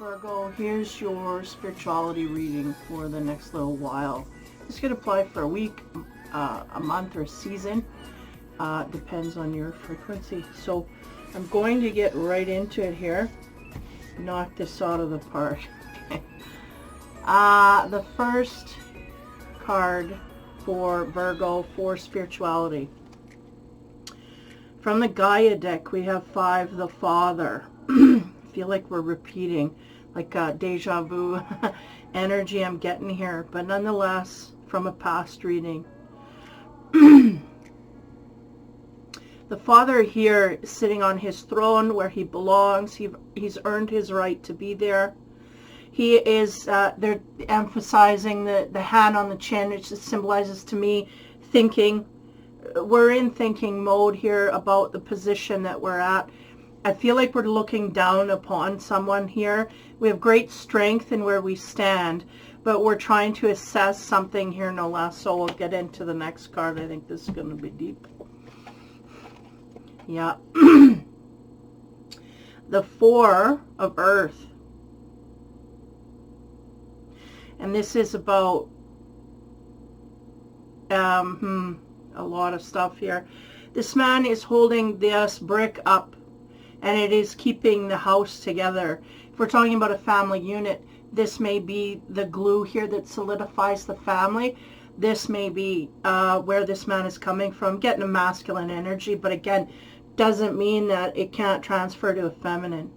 Virgo, here's your spirituality reading for the next little while. This could apply for a week, a month, or a season. Depends on your frequency. So I'm going to get right into it here. Knock this out of the park. The first card for Virgo for spirituality. From the Gaia deck, we have 5, the Father. Feel like we're repeating, like deja vu energy I'm getting here, but nonetheless from a past reading. The Father here is sitting on his throne where he belongs. He's earned his right to be there. He is, they're emphasizing the hand on the chin, which symbolizes to me thinking. We're in thinking mode here about the position that we're at. I feel like we're looking down upon someone here. We have great strength in where we stand, but we're trying to assess something here no less. So we'll get into the next card. I think this is going to be deep. Yeah. The 4 of Earth. And this is about a lot of stuff here. This man is holding this brick up, and it is keeping the house together. If we're talking about a family unit, this may be the glue here that solidifies the family. This may be where this man is coming from, getting a masculine energy, but again, doesn't mean that it can't transfer to a feminine.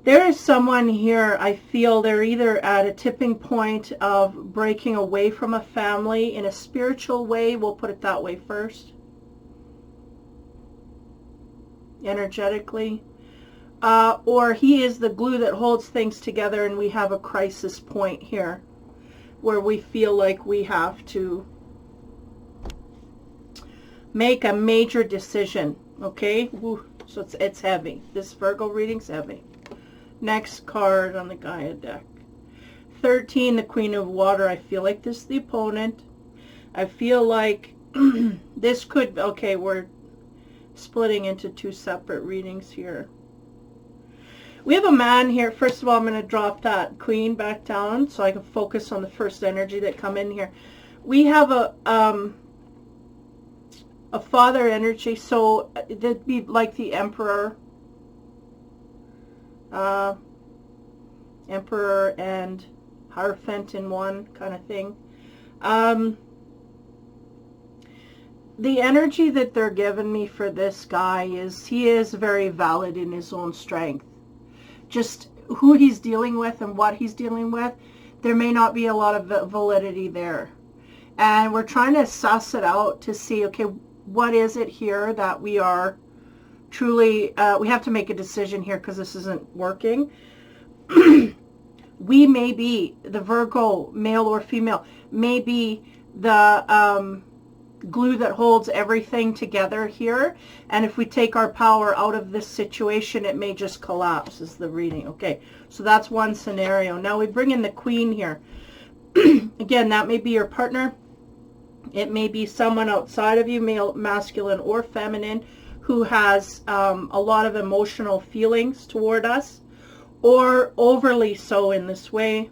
There is someone here, I feel they're either at a tipping point of breaking away from a family in a spiritual way, we'll put it that way first, energetically, or he is the glue that holds things together, and we have a crisis point here where we feel like we have to make a major decision. Okay, so it's heavy. This Virgo reading's heavy. Next card on the Gaia deck. 13, the Queen of Water. I feel like this is the opponent. I feel like this could, okay, we're splitting into 2 separate readings here. We have a man here. First of all, I'm going to drop that Queen back down so I can focus on the first energy that come in here. We have a father energy, so that'd be like the Emperor. Emperor and Hierophant in one kind of thing. The energy that they're giving me for this guy is he is very valid in his own strength. Just who he's dealing with and what he's dealing with, there may not be a lot of validity there. And we're trying to suss it out to see, okay, what is it here that we are truly, we have to make a decision here because this isn't working. We may be, the Virgo, male or female, may be the glue that holds everything together here. And if we take our power out of this situation, it may just collapse, is the reading. Okay, so that's one scenario. Now we bring in the Queen here. Again, that may be your partner. It may be someone outside of you, male, masculine, or feminine, who has a lot of emotional feelings toward us, or overly so in this way.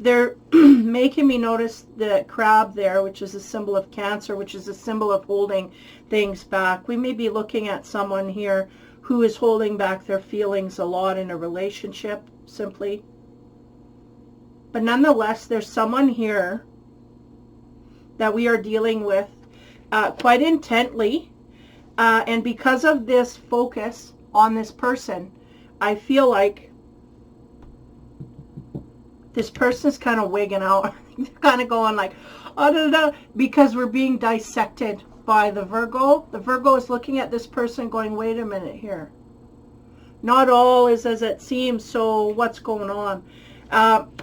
They're making me notice the crab there, which is a symbol of Cancer, which is a symbol of holding things back. We may be looking at someone here who is holding back their feelings a lot in a relationship, simply. But nonetheless, there's someone here that we are dealing with quite intently. And because of this focus on this person, I feel like this person's kind of wigging out. They're kind of going like, oh, no, no, because we're being dissected by the Virgo. The Virgo is looking at this person going, wait a minute here. Not all is as it seems, so what's going on?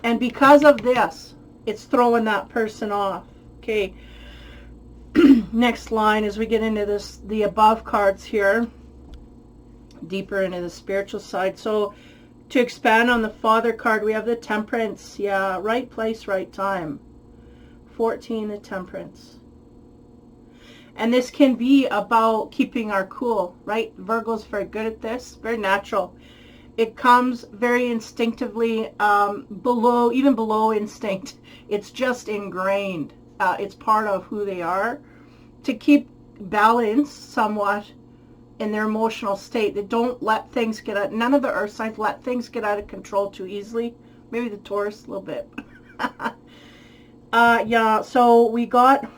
And because of this, it's throwing that person off. Okay. Next line as we get into this, the above cards here, deeper into the spiritual side. So to expand on the Father card, we have the Temperance. Yeah, right place, right time. 14, the Temperance. And this can be about keeping our cool, right? Virgo's very good at this, very natural. It comes very instinctively, even below instinct. It's just ingrained. It's part of who they are. To keep balance somewhat in their emotional state. They don't let things get out. None of the earth signs let things get out of control too easily. Maybe the Taurus a little bit. Yeah, so we got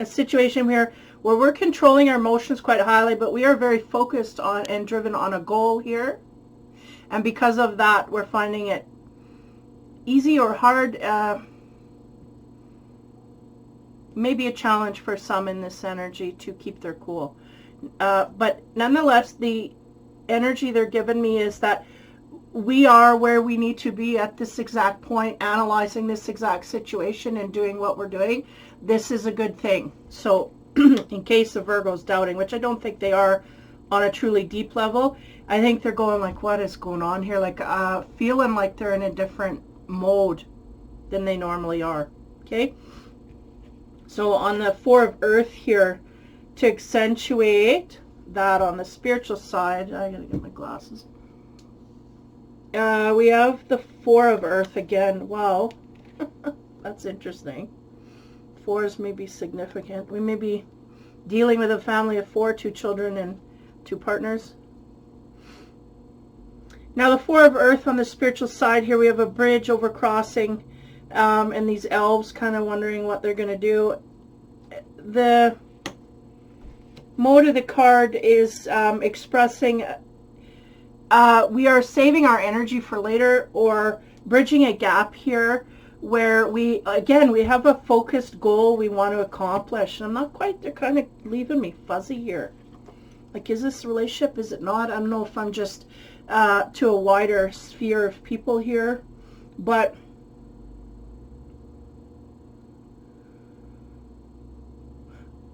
a situation here where we're controlling our emotions quite highly, but we are very focused on and driven on a goal here. And because of that, we're finding it easy or hard, maybe a challenge for some in this energy to keep their cool. But nonetheless, the energy they're giving me is that we are where we need to be at this exact point, analyzing this exact situation and doing what we're doing. This is a good thing. So in case the Virgo's doubting, which I don't think they are on a truly deep level, I think they're going like, what is going on here? Like feeling like they're in a different mode than they normally are. Okay. So on the Four of Earth here, to accentuate that on the spiritual side, I gotta get my glasses. We have the Four of Earth again. Wow. That's interesting. Fours may be significant. We may be dealing with a family of four, 2 children and 2 partners. Now the Four of Earth on the spiritual side here, we have a bridge over crossing, and these elves kind of wondering what they're going to do. The mode of the card is expressing we are saving our energy for later, or bridging a gap here where we have a focused goal we want to accomplish. And I'm not quite, they're kind of leaving me fuzzy here. Like, is this a relationship? Is it not? I don't know if I'm just to a wider sphere of people here. But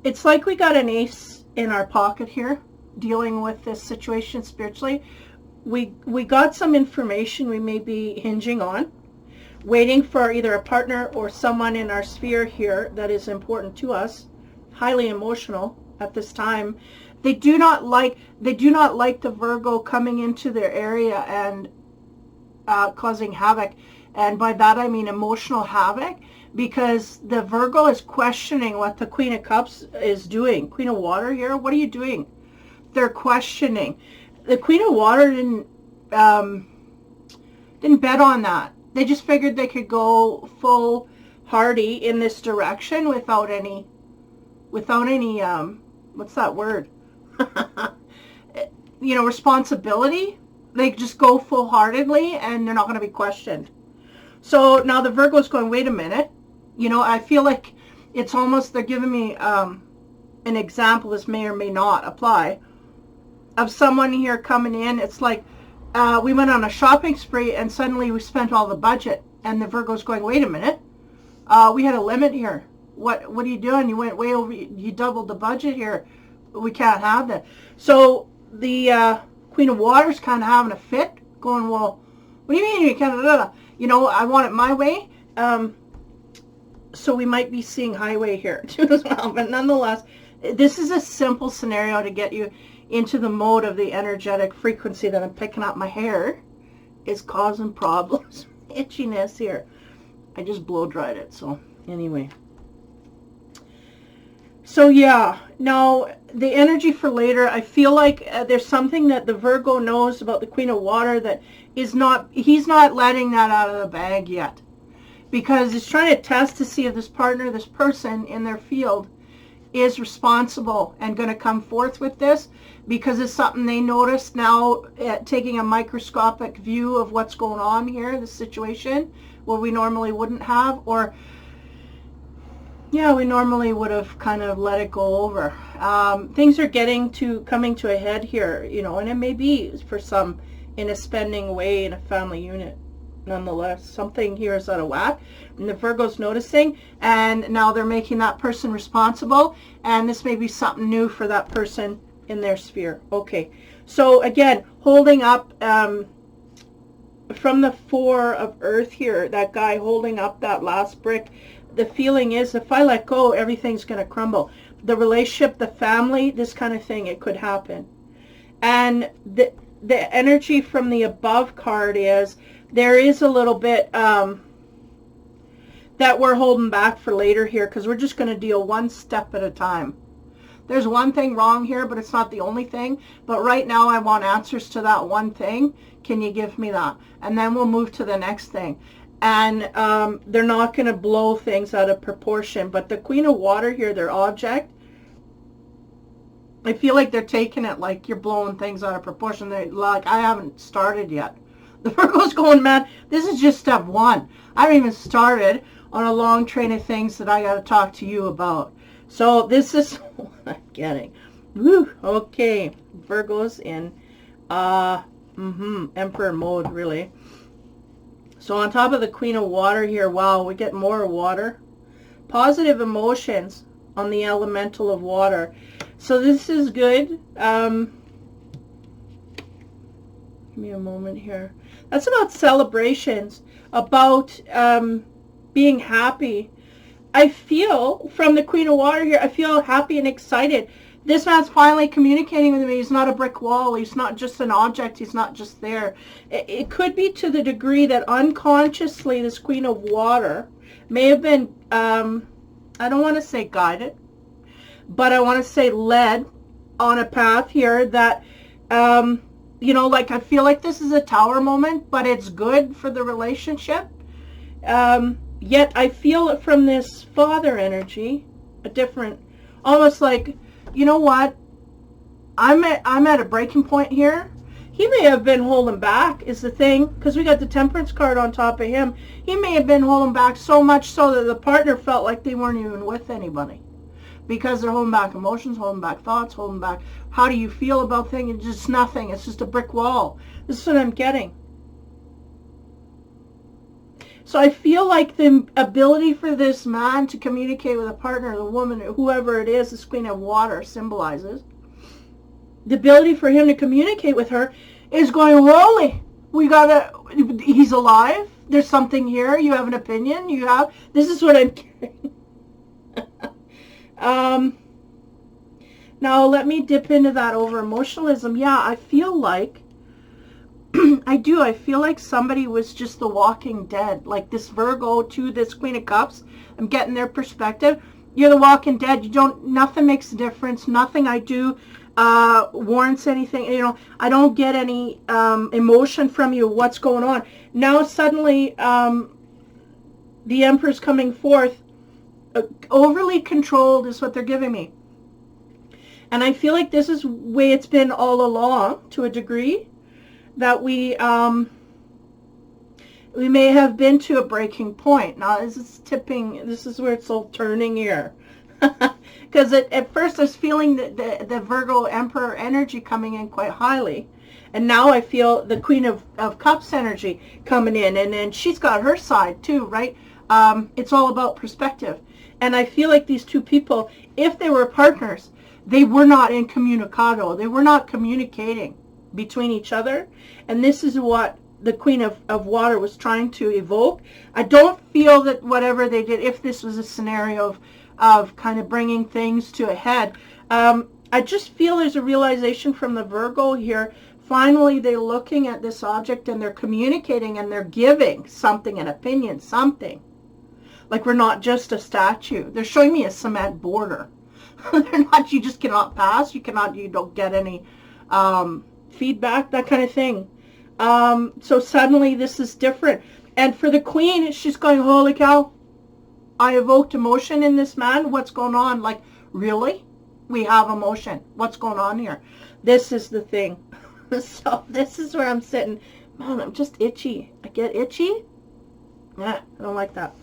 it's like we got an ace in our pocket here, dealing with this situation spiritually. We got some information we may be hinging on, waiting for either a partner or someone in our sphere here that is important to us, highly emotional at this time. They do not like the Virgo coming into their area and causing havoc. And by that I mean emotional havoc, because the Virgo is questioning what the Queen of Cups is doing. Queen of Water here, what are you doing? They're questioning. The Queen of Water didn't bet on that. They just figured they could go full hardy in this direction without any what's that word? Responsibility. They just go full-heartedly and they're not going to be questioned. So now the Virgo's going, wait a minute. I feel like it's almost, they're giving me an example, this may or may not apply, of someone here coming in. It's like we went on a shopping spree and suddenly we spent all the budget, and the Virgo's going, wait a minute, we had a limit here. What are you doing? You went way over, you doubled the budget here. We can't have that. So the Queen of Water's kind of having a fit, going, well, what do you mean you can't, I want it my way. So we might be seeing highway here too as well. But nonetheless, this is a simple scenario to get you into the mode of the energetic frequency that I'm picking up. My hair is causing problems. Itchiness here. I just blow dried it. So anyway. So yeah, now the energy for later, I feel like there's something that the Virgo knows about the Queen of Water that he's not letting that out of the bag yet. Because he's trying to test to see if this partner, this person in their field is responsible and going to come forth with this, because it's something they noticed now, taking a microscopic view of what's going on here, the situation, where we normally wouldn't have, or we normally would have kind of let it go over. Things are coming to a head here, and it may be for some in a spending way in a family unit. Nonetheless, something here is out of whack, and the Virgo's noticing, and now they're making that person responsible, and this may be something new for that person in their sphere. Okay, so again, holding up from the Four of Earth here, that guy holding up that last brick, the feeling is, if I let go, everything's going to crumble. The relationship, the family, this kind of thing, it could happen. And the energy from the above card is there is a little bit that we're holding back for later here, because we're just going to deal one step at a time. There's one thing wrong here, but it's not the only thing. But right now I want answers to that one thing. Can you give me that? And then we'll move to the next thing. And they're not going to blow things out of proportion. But the Queen of Water here, their object, I feel like they're taking it like you're blowing things out of proportion. They're like, I haven't started yet. The Virgo's going, man, this is just step one. I haven't even started on a long train of things that I got to talk to you about. So this is what I'm getting. Woo, okay. Virgo's in Emperor mode, really. So on top of the Queen of Water here, wow, we get more water. Positive emotions on the elemental of water. So this is good. Give me a moment here. That's about celebrations, about being happy. I feel from the Queen of Water here, I feel happy and excited. This man's finally communicating with me. He's not a brick wall. He's not just an object. He's not just there. It could be to the degree that unconsciously this Queen of Water may have been, I don't want to say guided, but I want to say led on a path here that, you know, like I feel like this is a tower moment, but it's good for the relationship. Yet I feel it from this father energy, a different, almost like, you know what, I'm at a breaking point here. He may have been holding back is the thing, because we got the Temperance card on top of him. He may have been holding back so much so that the partner felt like they weren't even with anybody, because they're holding back emotions, holding back thoughts, holding back how do you feel about things. It's just nothing. It's just a brick wall. This is what I'm getting. So I feel like the ability for this man to communicate with a partner, the woman, whoever it is, this Queen of Water symbolizes, the ability for him to communicate with her is going, holy, he's alive. There's something here. You have an opinion. This is what I'm getting. Now let me dip into that over emotionalism. Yeah, I feel like, I feel like somebody was just the Walking Dead, like this Virgo to this Queen of Cups. I'm getting their perspective. You're the Walking Dead. Nothing makes a difference. Nothing I do warrants anything. You know, I don't get any emotion from you. What's going on? Now suddenly the Emperor's coming forth. Overly controlled is what they're giving me. And I feel like this is the way it's been all along to a degree. That we may have been to a breaking point. Now this is tipping, this is where it's all turning here. Because at first I was feeling the Virgo Emperor energy coming in quite highly. And now I feel the Queen of Cups energy coming in. And then she's got her side too, right? It's all about perspective. And I feel like these two people, if they were partners, they were not incommunicado. They were not communicating between each other, and this is what the Queen of Water was trying to evoke. I don't feel that whatever they did, if this was a scenario of kind of bringing things to a head, I just feel there's a realization from the Virgo here. Finally, they're looking at this object and they're communicating and they're giving something, an opinion, something. Like we're not just a statue. They're showing me a cement border. They're not, you just cannot pass. You don't get any feedback, that kind of thing. So suddenly this is different. And for the Queen, she's going, holy cow, I evoked emotion in this man. What's going on? Like, really? We have emotion. What's going on here? This is the thing. So this is where I'm sitting. Man, I'm just itchy. I get itchy. Yeah, I don't like that.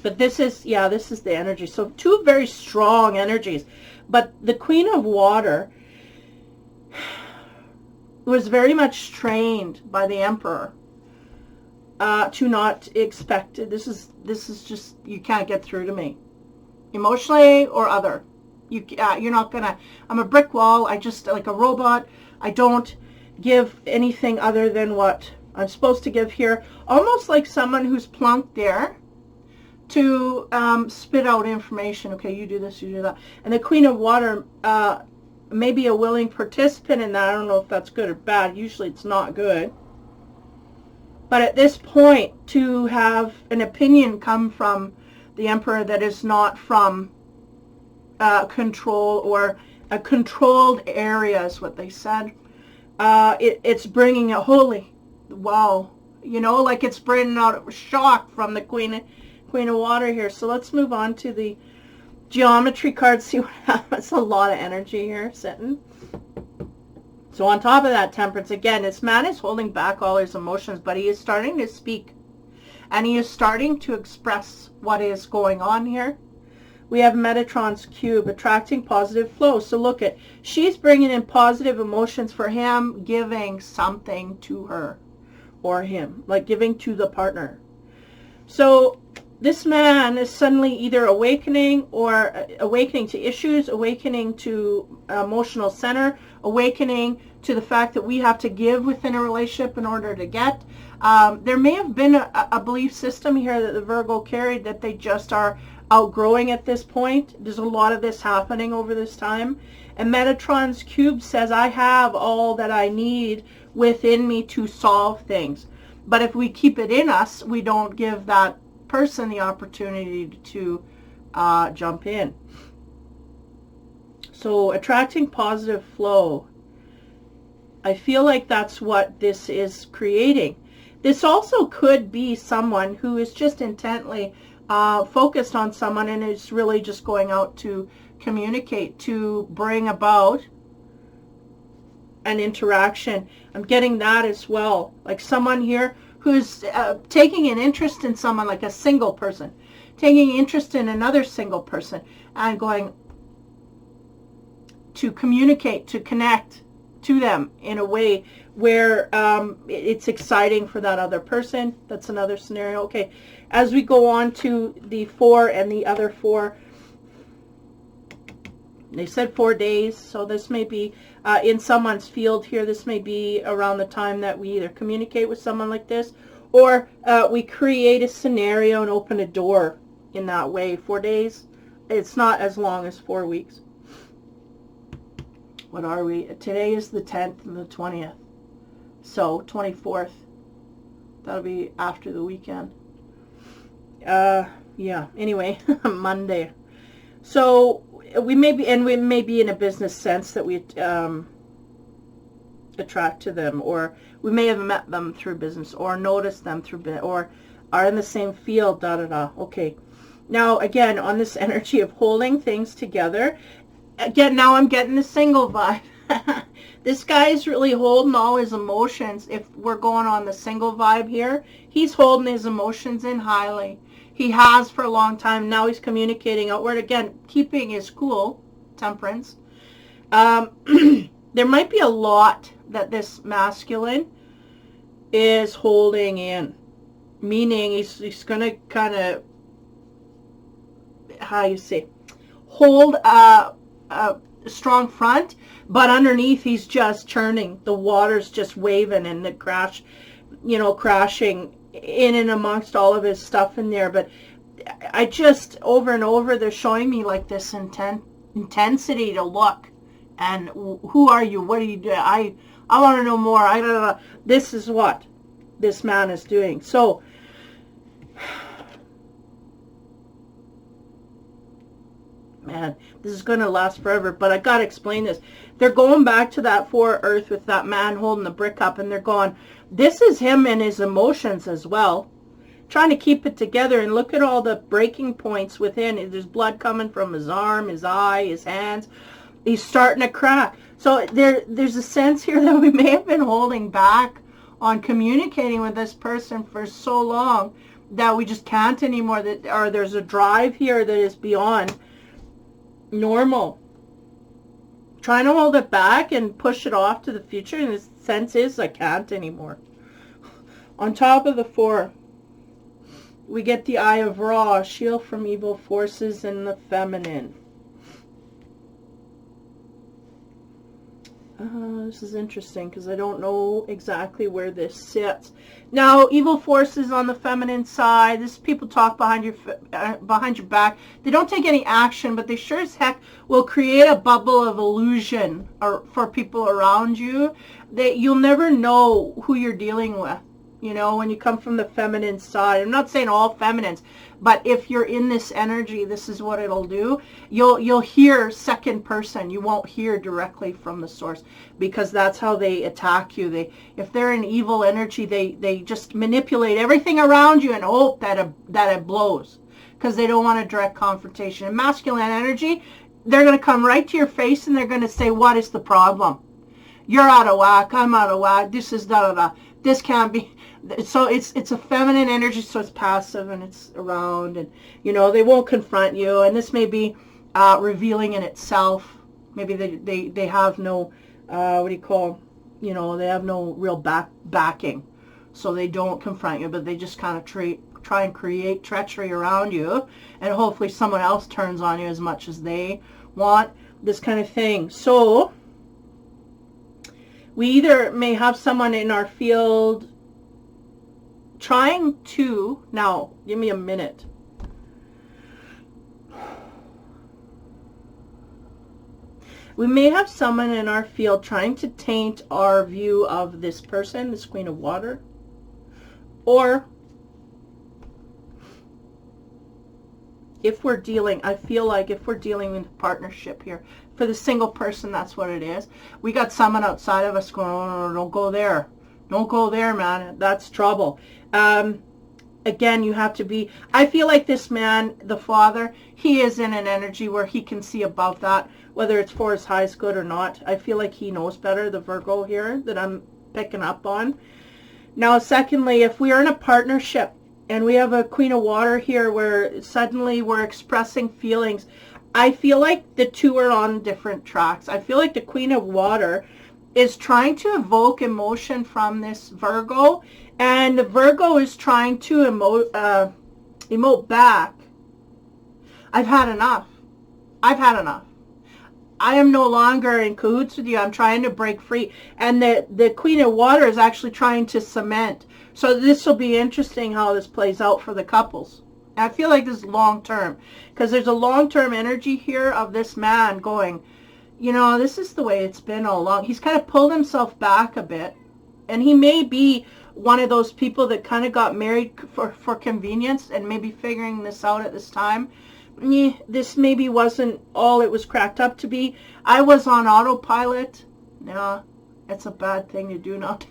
But this is, yeah, this is the energy. So two very strong energies. But the Queen of Water was very much trained by the Emperor to not expect, this is just, you can't get through to me. Emotionally or other. You're not gonna, I'm a brick wall. I just, like a robot. I don't give anything other than what I'm supposed to give here. Almost like someone who's plunked there to spit out information. Okay, you do this, you do that. And the Queen of Water maybe a willing participant in that. I don't know if that's good or bad. Usually it's not good. But at this point, to have an opinion come from the Emperor that is not from control, or a controlled area is what they said. It's bringing a holy, wow, you know, like it's bringing out shock from the Queen of Water here. So let's move on to the geometry card, see what happens. A lot of energy here sitting. So on top of that, Temperance, again, this man is holding back all his emotions, but he is starting to speak. And he is starting to express what is going on here. We have Metatron's cube, attracting positive flow. So look at, she's bringing in positive emotions for him, giving something to her or him, like giving to the partner. So this man is suddenly either awakening, or awakening to issues, awakening to emotional center, awakening to the fact that we have to give within a relationship in order to get. There may have been a belief system here that the Virgo carried that they just are outgrowing at this point. There's a lot of this happening over this time. And Metatron's cube says, I have all that I need within me to solve things. But if we keep it in us, we don't give that person the opportunity to jump in. So attracting positive flow, I feel like that's what this is creating. This also could be someone who is just intently focused on someone and is really just going out to communicate, to bring about an interaction. I'm getting that as well. Like someone here who's taking an interest in someone, like a single person, taking interest in another single person and going to communicate, to connect to them in a way where it's exciting for that other person. That's another scenario. Okay, as we go on to the 4 and the other 4, they said 4 days, so this may be in someone's field here. This may be around the time that we either communicate with someone like this, or we create a scenario and open a door in that way. 4 days, it's not as long as 4 weeks. What are we? Today is the 10th and the 20th. So 24th. That'll be after the weekend. Yeah, anyway, Monday. So we may be in a business sense that we attract to them, or we may have met them through business, or noticed them through or are in the same field, Okay. Now, again, on this energy of holding things together, again, now I'm getting the single vibe. This guy is really holding all his emotions. If we're going on the single vibe here, he's holding his emotions in highly. He has for a long time. Now he's communicating outward. Again, keeping his cool, Temperance. There might be a lot that this masculine is holding in. Meaning he's going to kind of, how you say, hold a strong front, but underneath he's just churning. The water's just waving and the crashing in and amongst all of his stuff in there. But I just, over and over, they're showing me like this intensity to look. And who are you? What do you do? I want to know more. I don't know. This is what this man is doing. So man, this is going to last forever, but I got to explain this. They're going back to that 4 Earth with that man holding the brick up, and they're going, this is him and his emotions as well, trying to keep it together. And look at all the breaking points within. There's blood coming from his arm, his eye, his hands. He's starting to crack. So there's a sense here that we may have been holding back on communicating with this person for so long that we just can't anymore. Or there's a drive here that is beyond normal. Trying to hold it back and push it off to the future, and the sense is I can't anymore. On top of the 4, we get the Eye of Ra, shield from evil forces in the feminine. This is interesting because I don't know exactly where this sits. Now, evil forces on the feminine side. This people talk behind your back. They don't take any action, but they sure as heck will create a bubble of illusion for people around you. You'll never know who you're dealing with. You know, when you come from the feminine side. I'm not saying all feminines, but if you're in this energy, this is what it'll do. You'll hear second person. You won't hear directly from the source, because that's how they attack you. If they're an evil energy, they just manipulate everything around you and hope that it blows, because they don't want a direct confrontation. In masculine energy, they're going to come right to your face and they're going to say, what is the problem? You're out of whack. I'm out of whack. This is da da da. This can't be. So it's a feminine energy, so it's passive and it's around, and you know, they won't confront you, and this may be revealing in itself. Maybe they have no what do you call, you know, they have no real backing, so they don't confront you, but they just kind of try and create treachery around you, and hopefully someone else turns on you as much as they want, this kind of thing. So we either may have someone in our field trying to, now give me a minute. We may have someone in our field trying to taint our view of this person, this Queen of Water, or if we're dealing, I feel like if we're dealing with a partnership here, for the single person, that's what it is. We got someone outside of us going, oh, no, don't go there. Don't go there, man. That's trouble. Again, you have to be, I feel like this man, the father, he is in an energy where he can see above that, whether it's for his highest good or not. I feel like he knows better, the Virgo here that I'm picking up on. Now, secondly, if we are in a partnership and we have a Queen of Water here where suddenly we're expressing feelings, I feel like the two are on different tracks. I feel like the Queen of Water is trying to evoke emotion from this Virgo, and the Virgo is trying to emote back. I've had enough. I've had enough. I am no longer in cahoots with you. I'm trying to break free. And the Queen of Water is actually trying to cement. So this will be interesting how this plays out for the couples. I feel like this is long term, because there's a long-term energy here of this man going, you know, this is the way it's been all along. He's kind of pulled himself back a bit, and he may be one of those people that kind of got married for convenience and maybe figuring this out at this time. This maybe wasn't all it was cracked up to be. I was on autopilot. No, it's a bad thing to do not,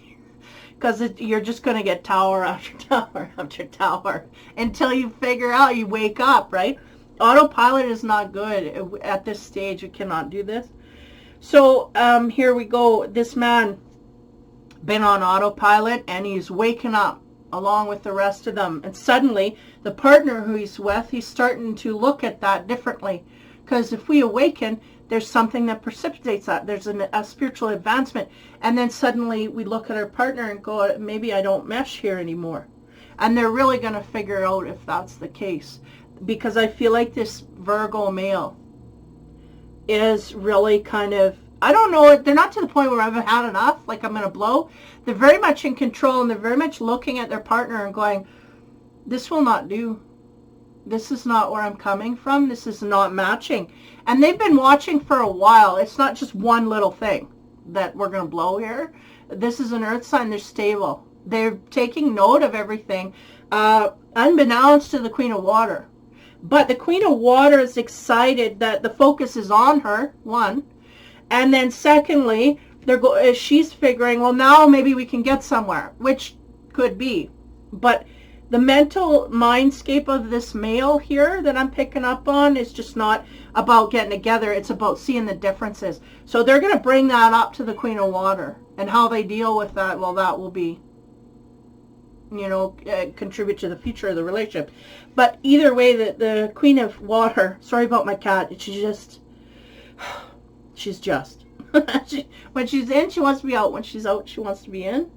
because you're just going to get tower after tower after tower until you figure out, you wake up, right? Autopilot is not good. At this stage, you cannot do this. So here we go. This man been on autopilot, and he's waking up along with the rest of them. And suddenly, the partner who he's with, he's starting to look at that differently. Because if we awaken, there's something that precipitates that. There's a spiritual advancement. And then suddenly, we look at our partner and go, maybe I don't mesh here anymore. And they're really going to figure out if that's the case. Because I feel like this Virgo male is really kind of, I don't know, they're not to the point where I've had enough, like I'm going to blow. They're very much in control, and they're very much looking at their partner and going, this will not do. This is not where I'm coming from. This is not matching. And they've been watching for a while. It's not just one little thing that we're going to blow here. This is an earth sign. They're stable. They're taking note of everything, unbeknownst to the Queen of Water. But the Queen of Water is excited that the focus is on her, one. And then secondly, she's figuring, well, now maybe we can get somewhere, which could be. But the mental mindscape of this male here that I'm picking up on is just not about getting together. It's about seeing the differences. So they're going to bring that up to the Queen of Water. And how they deal with that, well, that will be, you know, contribute to the future of the relationship. But either way, the Queen of Water, sorry about my cat, she's just. When she's in, she wants to be out. When she's out, she wants to be in.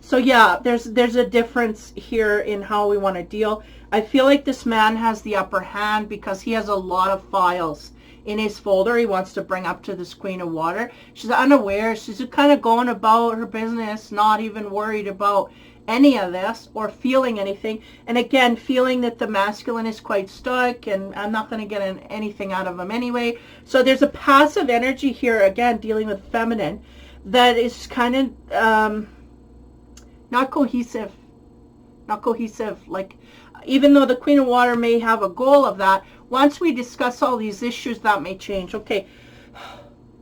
So yeah, there's a difference here in how we want to deal. I feel like this man has the upper hand because he has a lot of files in his folder he wants to bring up to this Queen of Water. She's unaware. She's just kind of going about her business, not even worried about any of this or feeling anything. And again, feeling that the masculine is quite stuck and I'm not going to get anything out of him anyway. So there's a passive energy here, again, dealing with feminine, that is kind of not cohesive. Not cohesive. Like, even though the Queen of Water may have a goal of that, once we discuss all these issues, that may change. Okay.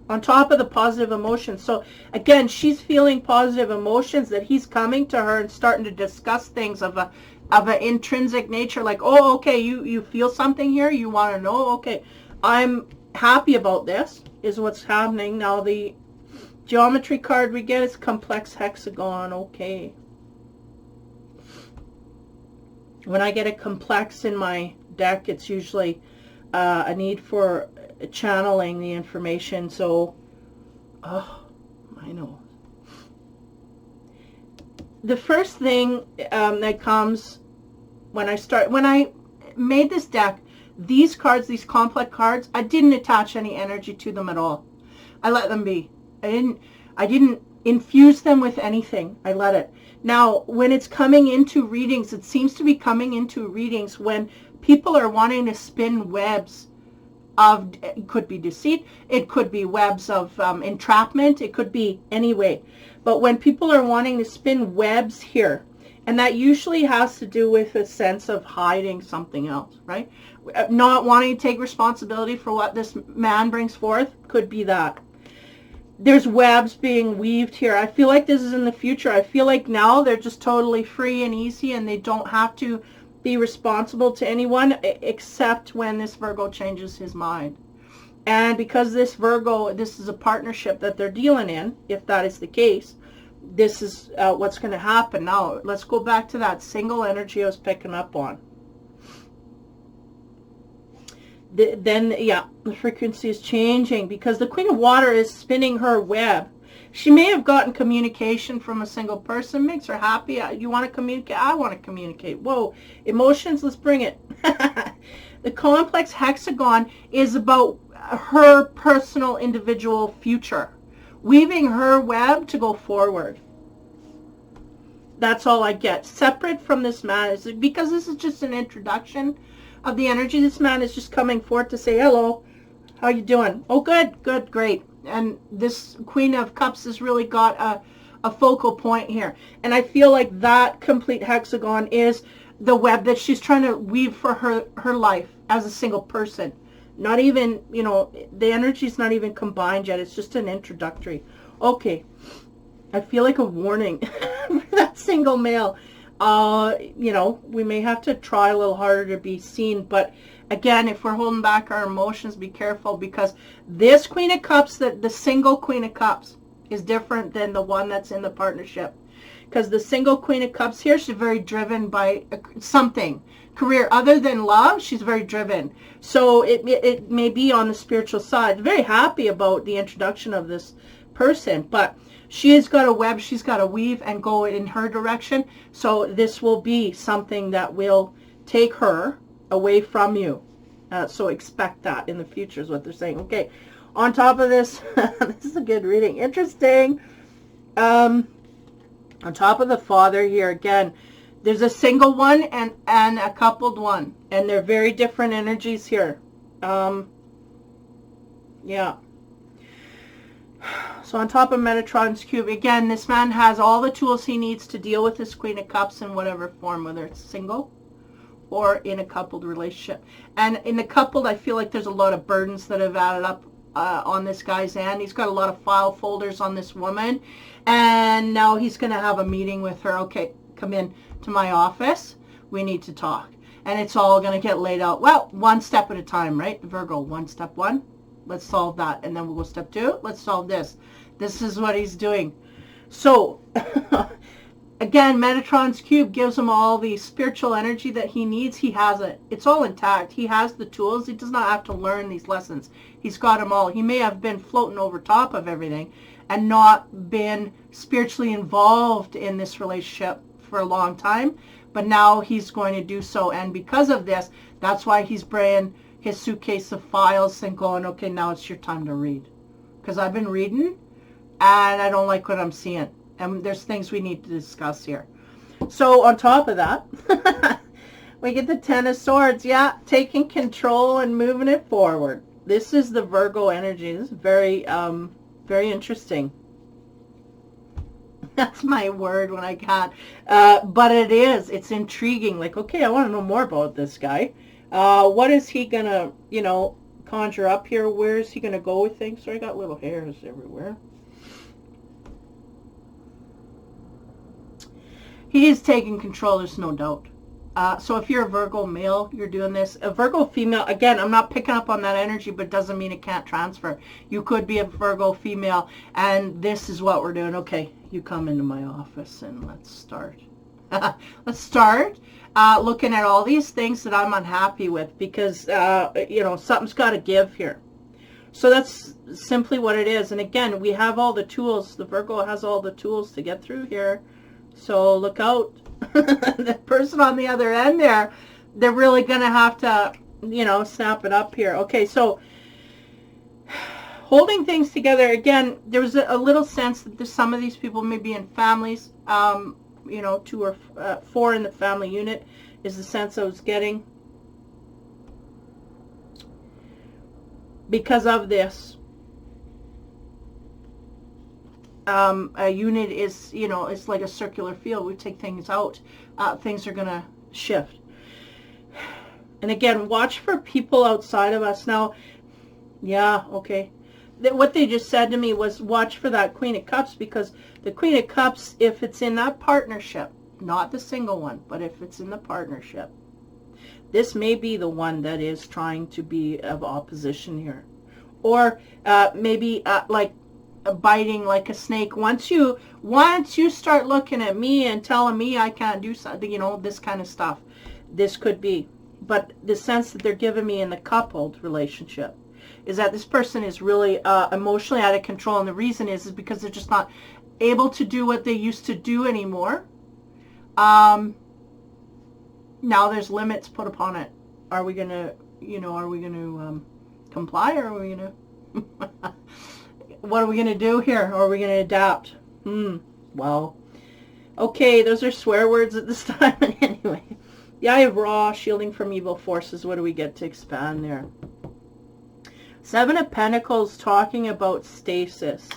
On top of the positive emotions. So again, she's feeling positive emotions that he's coming to her and starting to discuss things of an intrinsic nature, like, oh, okay, you feel something here, you want to know, okay, I'm happy about this, is what's happening. Now the geometry card we get is complex hexagon. Okay. When I get a complex in my deck, it's usually a need for channeling the information. So, oh, I know. The first thing that comes when I made this deck, these cards, these complex cards, I didn't attach any energy to them at all. I let them be. I didn't infuse them with anything. I let it. Now, when it's coming into readings, it seems to be coming into readings when people are wanting to spin webs of, it could be deceit, it could be webs of entrapment, it could be any way. But when people are wanting to spin webs here, and that usually has to do with a sense of hiding something else, right? Not wanting to take responsibility for what this man brings forth, could be that. There's webs being weaved here. I feel like this is in the future. I feel like now they're just totally free and easy and they don't have to be responsible to anyone except when this Virgo changes his mind. And because this Virgo, this is a partnership that they're dealing in, if that is the case, this is what's going to happen. Now, let's go back to that single energy I was picking up on. Then, yeah, the frequency is changing because the Queen of Water is spinning her web. She may have gotten communication from a single person, makes her happy. You want to communicate? I want to communicate. Whoa, emotions, let's bring it. The complex hexagon is about her personal individual future, weaving her web to go forward. That's all I get. Separate from this man, is because this is just an introduction of the energy. This man is just coming forth to say, hello, how you doing? Oh, good, good, great. And this Queen of Cups has really got a focal point here. And I feel like that complete hexagon is the web that she's trying to weave for her life as a single person. Not even, you know, the energy's not even combined yet. It's just an introductory. Okay. I feel like a warning for that single male. You know, we may have to try a little harder to be seen, but again, if we're holding back our emotions, be careful, because this Queen of Cups, the single Queen of Cups, is different than the one that's in the partnership. Because the single Queen of Cups here, she's very driven by something. Career, other than love, she's very driven. So it may be on the spiritual side. Very happy about the introduction of this person, but she has got a web she's got to weave and go in her direction. So this will be something that will take her away from you. So expect that in the future is what they're saying. Okay, on top of this, this is a good reading. Interesting. On top of the Father here, again, there's a single one and a coupled one. And they're very different energies here. Yeah. So on top of Metatron's cube, again, this man has all the tools he needs to deal with this Queen of Cups in whatever form, whether it's single or in a coupled relationship. And in the coupled, I feel like there's a lot of burdens that have added up on this guy's end. He's got a lot of file folders on this woman. And now he's going to have a meeting with her. Okay, come in to my office. We need to talk. And it's all going to get laid out. Well, one step at a time, right? Virgo, one step one. Let's solve that. And then we'll go step two. Let's solve this. This is what he's doing. So, again, Metatron's cube gives him all the spiritual energy that he needs. He has it. It's all intact. He has the tools. He does not have to learn these lessons. He's got them all. He may have been floating over top of everything and not been spiritually involved in this relationship for a long time. But now he's going to do so. And because of this, that's why he's bringing his suitcase of files and going, okay, now it's your time to read. Because I've been reading and I don't like what I'm seeing. And there's things we need to discuss here. So on top of that, we get the Ten of Swords. Yeah, taking control and moving it forward. This is the Virgo energy. This is very, very interesting. That's my word when I can't. But it is. It's intriguing. Like, okay, I want to know more about this guy. What is he going to, you know, conjure up here? Where is he going to go with things? So I got little hairs everywhere. He is taking control, there's no doubt. So if you're a Virgo male, you're doing this. A Virgo female, again, I'm not picking up on that energy, but doesn't mean it can't transfer. You could be a Virgo female, and this is what we're doing. Okay, you come into my office, and let's start. Let's start looking at all these things that I'm unhappy with, because, you know, something's got to give here. So that's simply what it is. And again, we have all the tools. The Virgo has all the tools to get through here. So look out. The person on the other end there, they're really going to have to, you know, snap it up here. Okay, so holding things together. Again, there was a little sense that some of these people may be in families. You know, 2 or 4 in the family unit is the sense I was getting. Because of this. A unit is, you know, it's like a circular field. We take things out, things are going to shift. And again, watch for people outside of us. Now, yeah, okay. What they just said to me was watch for that Queen of Cups, because the Queen of Cups, if it's in that partnership, not the single one, but if it's in the partnership, this may be the one that is trying to be of opposition here. Or maybe like biting like a snake. Once you start looking at me and telling me I can't do something, you know, this kind of stuff, this could be. But the sense that they're giving me in the coupled relationship is that this person is really emotionally out of control, and the reason is because they're just not able to do what they used to do anymore. Now there's limits put upon it. Are we gonna, you know, are we gonna comply, or are we gonna what are we going to do here? Or are we going to adapt? Well, okay, those are swear words at this time. Anyway, the Eye of Ra, shielding from evil forces. What do we get to expand there? 7 of Pentacles, talking about stasis.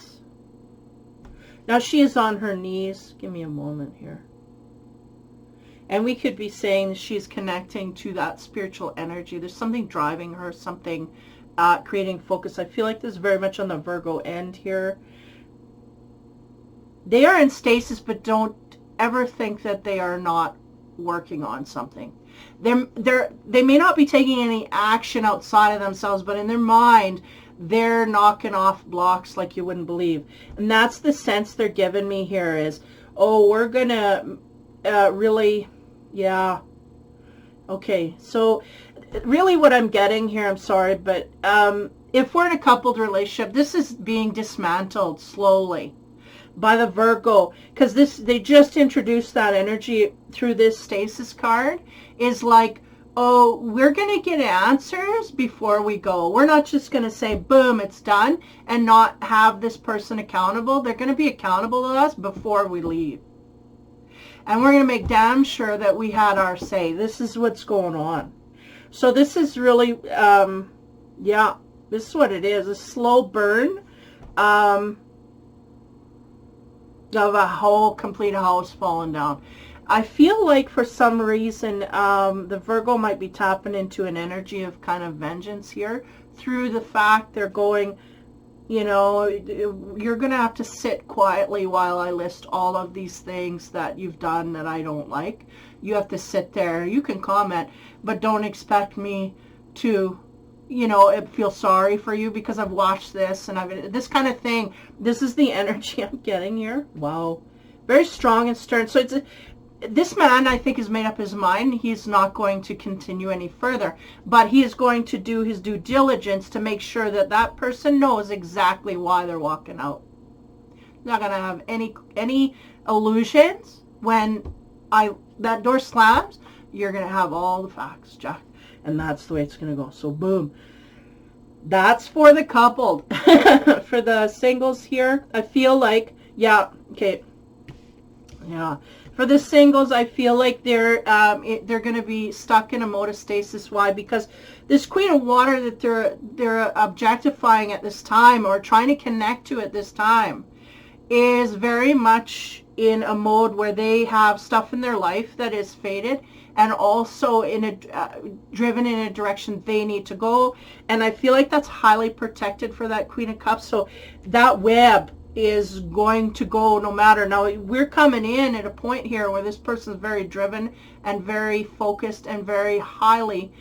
Now, she is on her knees. Give me a moment here. And we could be saying she's connecting to that spiritual energy. There's something driving her, something creating focus. I feel like this is very much on the Virgo end here. They are in stasis, but don't ever think that they are not working on something. They may not be taking any action outside of themselves, but in their mind, they're knocking off blocks like you wouldn't believe. And that's the sense they're giving me here is, oh, we're going to really, yeah. Okay, so really what I'm getting here, I'm sorry, but if we're in a coupled relationship, this is being dismantled slowly by the Virgo, because they just introduced that energy through this stasis card, is like, oh, we're going to get answers before we go. We're not just going to say, boom, it's done, and not have this person accountable. They're going to be accountable to us before we leave. And we're going to make damn sure that we had our say. This is what's going on. So this is really, yeah, this is what it is. A slow burn of a whole complete house falling down. I feel like for some reason the Virgo might be tapping into an energy of kind of vengeance here through the fact they're going, you know, you're going to have to sit quietly while I list all of these things that you've done that I don't like. You have to sit there. You can comment, but don't expect me to, you know, feel sorry for you because I've watched this and this kind of thing. This is the energy I'm getting here. Wow. Very strong and stern. So this man, I think, has made up his mind. He's not going to continue any further, but he is going to do his due diligence to make sure that that person knows exactly why they're walking out. Not going to have any illusions. When that door slams, you're going to have all the facts, Jack. And that's the way it's going to go. So boom. That's for the coupled. For the singles here, I feel like, yeah, okay. Yeah. For the singles, I feel like they're going to be stuck in a mode of stasis. Why? Because this Queen of Water that they're objectifying at this time, or trying to connect to at this time, is very much in a mode where they have stuff in their life that is faded, and also in a driven in a direction they need to go. And I feel like that's highly protected for that Queen of Cups. So that web is going to go no matter. Now we're coming in at a point here where this person is very driven and very focused and very highly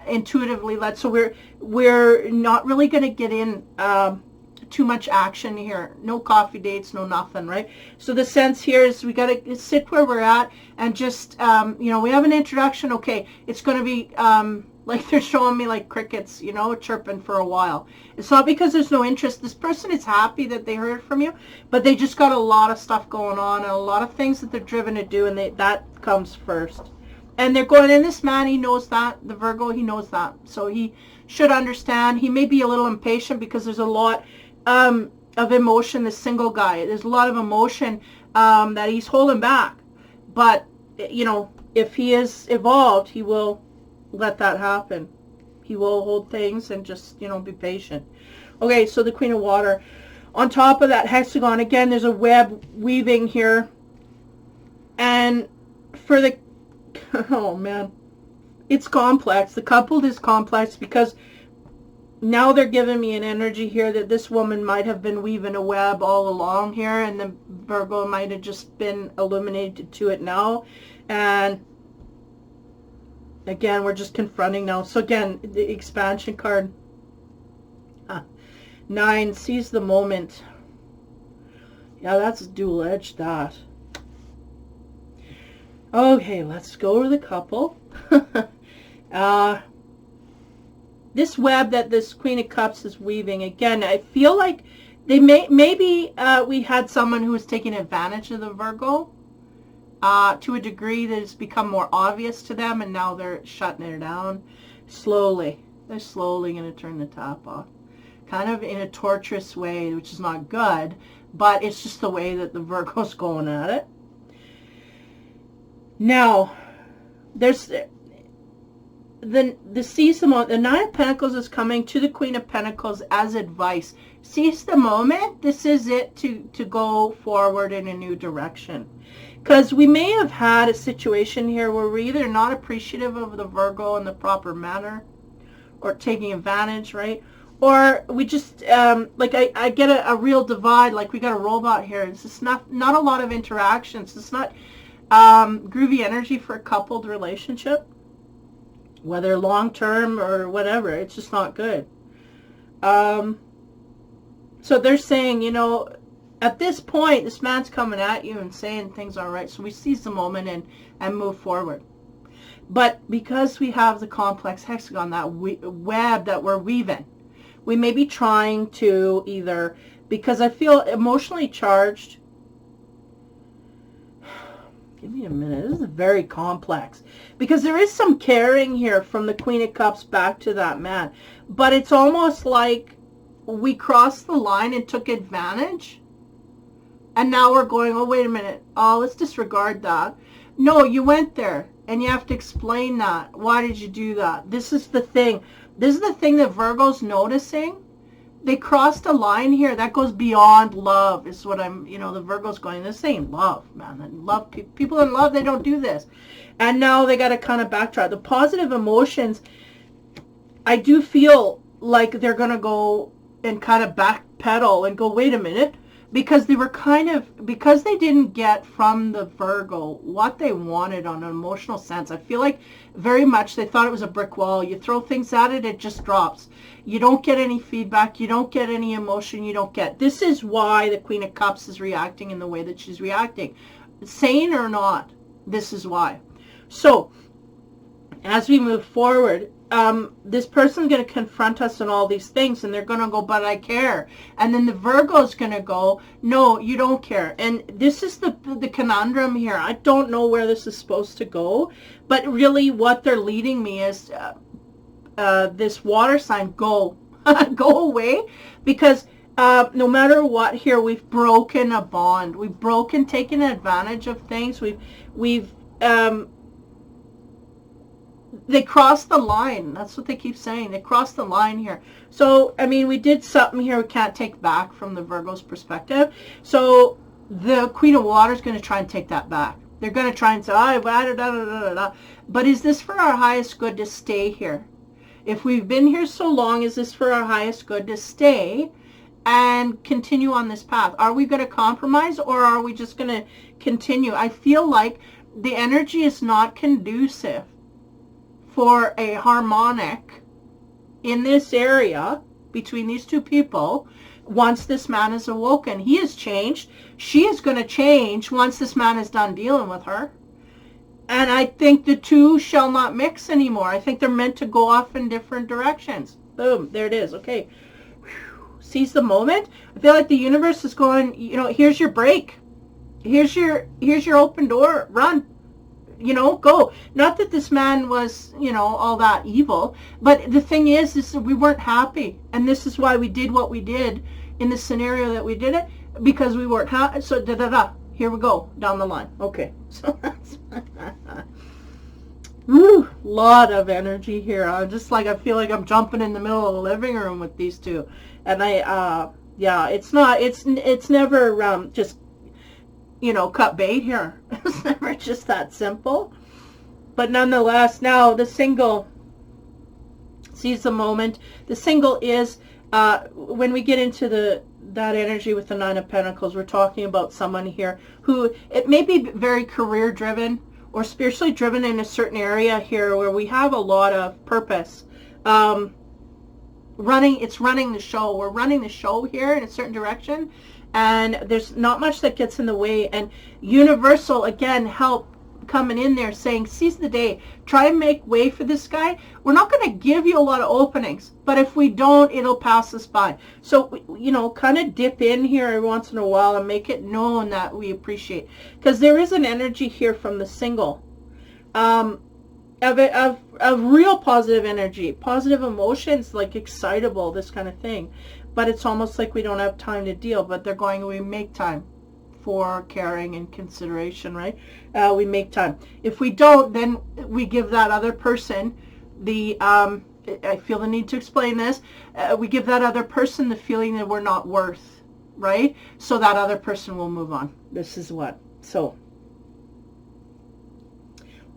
intuitively led. So we're not really going to get in too much action here. No coffee dates, no nothing, right? So the sense here is we got to sit where we're at and just, you know, we have an introduction. Okay, it's going to be like they're showing me like crickets, you know, chirping for a while. It's not because there's no interest. This person is happy that they heard from you, but they just got a lot of stuff going on and a lot of things that they're driven to do, and that comes first. And they're going, and this man, he knows that. The Virgo, he knows that. So he should understand. He may be a little impatient because there's a lot of emotion, this single guy. There's a lot of emotion that he's holding back. But, you know, if he is evolved, he will let that happen. He will hold things and just, you know, be patient. Okay, so the Queen of Water. On top of that hexagon, again, there's a web weaving here. And for the, oh man, it's complex. The coupled is complex because now they're giving me an energy here that this woman might have been weaving a web all along here, and the Virgo might have just been illuminated to it now. And again, we're just confronting now. So again, the expansion card. 9, seize the moment. Yeah, that's dual-edged, that. Okay, let's go to the couple. This web that this Queen of Cups is weaving, again, I feel like they maybe we had someone who was taking advantage of the Virgo to a degree that it's become more obvious to them, and now they're shutting it down slowly. They're slowly going to turn the tap off, kind of in a torturous way, which is not good, but it's just the way that the Virgo's going at it. Now, there's the seize the moment. The Nine of Pentacles is coming to the Queen of Pentacles as advice. Seize the moment. This is it to go forward in a new direction. Because we may have had a situation here where we're either not appreciative of the Virgo in the proper manner, or taking advantage, right? Or we just, like I get a real divide, like we got a robot here. It's just not a lot of interactions. It's not groovy energy for a coupled relationship, whether long-term or whatever. It's just not good. So they're saying, you know, at this point, this man's coming at you and saying things aren't right. So we seize the moment and move forward. But because we have the complex hexagon, that web that we're weaving, we may be trying to either, because I feel emotionally charged. Give me a minute. This is very complex. Because there is some caring here from the Queen of Cups back to that man. But it's almost like we crossed the line and took advantage. And now we're going, oh, wait a minute. Oh, let's disregard that. No, you went there. And you have to explain that. Why did you do that? This is the thing. This is the thing that Virgo's noticing. They crossed a line here that goes beyond love, is what I'm, you know, the Virgo's going, this ain't love, man. And love, people in love, they don't do this. And now they got to kind of backtrack. The positive emotions, I do feel like they're going to go and kind of backpedal and go, wait a minute. Because they were kind of, because they didn't get from the Virgo what they wanted on an emotional sense. I feel like very much they thought it was a brick wall. You throw things at it, it just drops. You don't get any feedback. You don't get any emotion. You don't get. This is why the Queen of Cups is reacting in the way that she's reacting. Sane or not, this is why. So, as we move forward, this person's going to confront us on all these things, and they're going to go, but I care. And then the Virgo's going to go, no, you don't care. And this is the conundrum here. I don't know where this is supposed to go, but really what they're leading me is this water sign, go. Go away, because no matter what here, we've broken a bond. We've taken advantage of things. We've they crossed the line. That's what they keep saying. They crossed the line here. So, I mean, we did something here we can't take back from the Virgo's perspective. So the Queen of Water is going to try and take that back. They're going to try and say, oh, da, da, da, da, da. But is this for our highest good to stay here? If we've been here so long, is this for our highest good to stay and continue on this path? Are we going to compromise, or are we just going to continue? I feel like the energy is not conducive for a harmonic in this area between these two people. Once this man is awoken, he has changed. She is going to change once this man is done dealing with her. And I think the two shall not mix anymore. I think they're meant to go off in different directions. Boom, there it is. Okay. Seize the moment. I feel like the universe is going, you know, here's your break. Here's your open door. Run. You know, go. Not that this man was, you know, all that evil, but the thing is that we weren't happy, and this is why we did what we did in the scenario that we did it, because we weren't happy. So here we go down the line. Okay, so that's woo, lot of energy here. I'm just like, I feel like I'm jumping in the middle of the living room with these two, and yeah, it's never just, you know, cut bait here. It's never just that simple. But nonetheless, now the single sees the moment. The single is, when we get into that energy with the Nine of Pentacles, we're talking about someone here who, it may be very career driven or spiritually driven in a certain area here where we have a lot of purpose. It's running the show. We're running the show here in a certain direction, and there's not much that gets in the way. And universal, again, help coming in there saying, seize the day, try and make way for this guy. We're not going to give you a lot of openings, but if we don't, it'll pass us by. So, you know, kind of dip in here every once in a while and make it known that we appreciate, because there is an energy here from the single of real positive energy, positive emotions, like excitable, this kind of thing. But it's almost like we don't have time to deal, but they're going, we make time for caring and consideration, right? We make time. If we don't, then we give that other person the, I feel the need to explain this, we give that other person the feeling that we're not worth, right? So that other person will move on. This is what, so,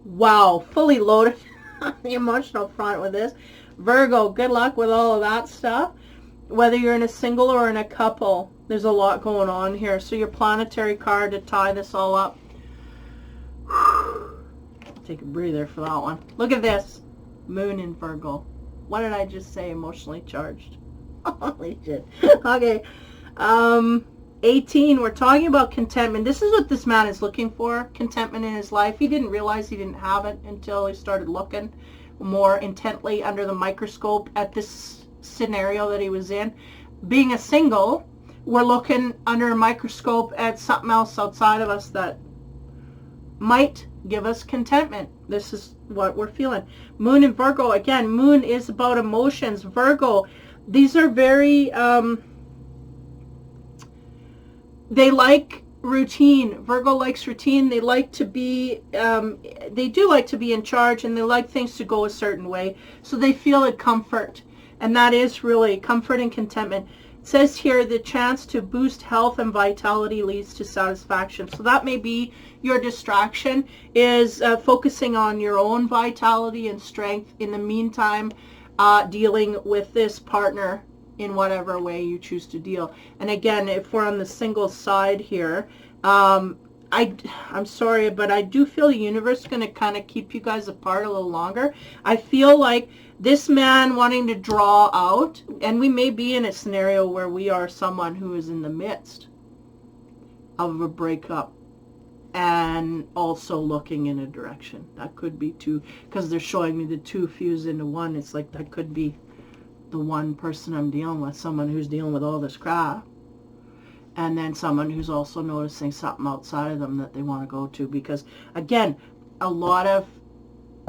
wow, fully loaded on the emotional front with this. Virgo, good luck with all of that stuff. Whether you're in a single or in a couple, there's a lot going on here. So your planetary card to tie this all up. Take a breather for that one. Look at this. Moon in Virgo. What did I just say? Emotionally charged. Holy shit. Okay. 18, we're talking about contentment. This is what this man is looking for, contentment in his life. He didn't realize he didn't have it until he started looking more intently under the microscope at this scenario that he was in. Being a single, we're looking under a microscope at something else outside of us that might give us contentment. This is what we're feeling. Moon in Virgo, again, moon is about emotions. Virgo, these are very, they like routine. Virgo likes routine. They like to be, they do like to be in charge, and they like things to go a certain way. So they feel a comfort. And that is really comfort and contentment. It says here, the chance to boost health and vitality leads to satisfaction. So that may be your distraction, is focusing on your own vitality and strength. In the meantime, dealing with this partner in whatever way you choose to deal. And again, if we're on the single side here, I'm sorry, but I do feel the universe is going to kind of keep you guys apart a little longer. I feel like this man wanting to draw out, and we may be in a scenario where we are someone who is in the midst of a breakup and also looking in a direction. That could be two, because they're showing me the two fuse into one. It's like that could be the one person I'm dealing with, someone who's dealing with all this crap, and then someone who's also noticing something outside of them that they want to go to. Because again, a lot of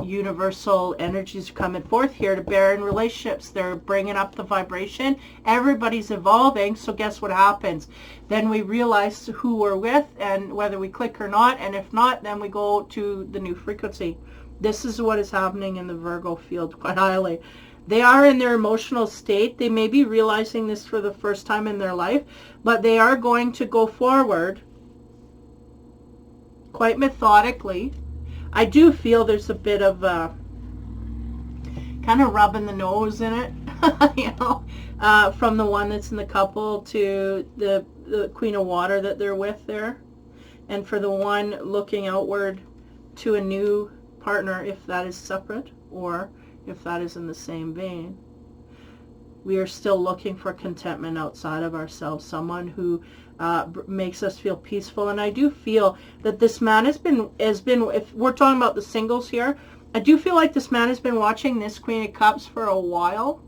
universal energies coming forth here to bear in relationships. They're bringing up the vibration. Everybody's evolving. So guess what happens? Then we realize who we're with and whether we click or not. And if not, then we go to the new frequency. This is what is happening in the Virgo field quite highly. They are in their emotional state. They may be realizing this for the first time in their life, but they are going to go forward quite methodically. I do feel there's a bit of kind of rubbing the nose in it, you know, from the one that's in the couple to the Queen of Water that they're with there. And for the one looking outward to a new partner, if that is separate or if that is in the same vein. We are still looking for contentment outside of ourselves, someone who makes us feel peaceful. And I do feel that this man has been, if we're talking about the singles here, I do feel like this man has been watching this Queen of Cups for a while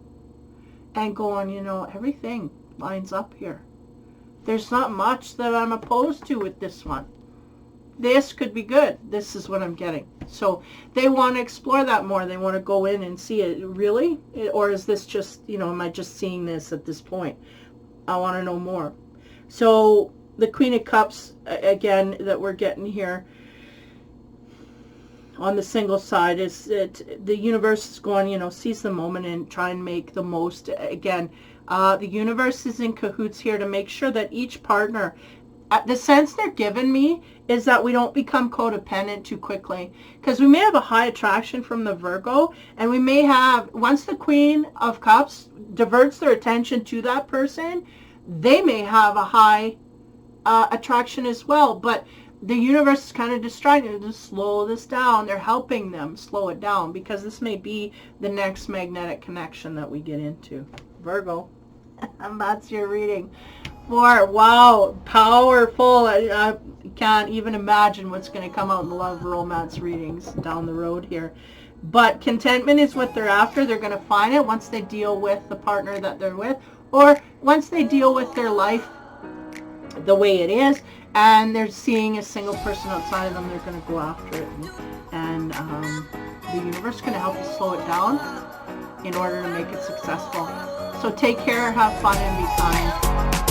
and going, you know, everything lines up here. There's not much that I'm opposed to with this one. This could be good. This is what I'm getting. So they want to explore that more. They want to go in and see it. Really? Or is this just, you know, am I just seeing this at this point? I want to know more. So the Queen of Cups, again, that we're getting here on the single side is that the universe is going, you know, seize the moment and try and make the most. Again, the universe is in cahoots here to make sure that each partner, the sense they're giving me is that we don't become codependent too quickly, because we may have a high attraction from the Virgo, and we may have, once the Queen of Cups diverts their attention to that person, they may have a high attraction as well. But the universe is kind of distracting to slow this down. They're helping them slow it down, because this may be the next magnetic connection that we get into. Virgo, and that's your reading. Wow, powerful. I can't even imagine what's going to come out in the love romance readings down the road here. But contentment is what they're after. They're going to find it once they deal with the partner that they're with, or once they deal with their life the way it is, and they're seeing a single person outside of them. They're going to go after it. And the universe is going to help you slow it down in order to make it successful. So take care, have fun, and be kind.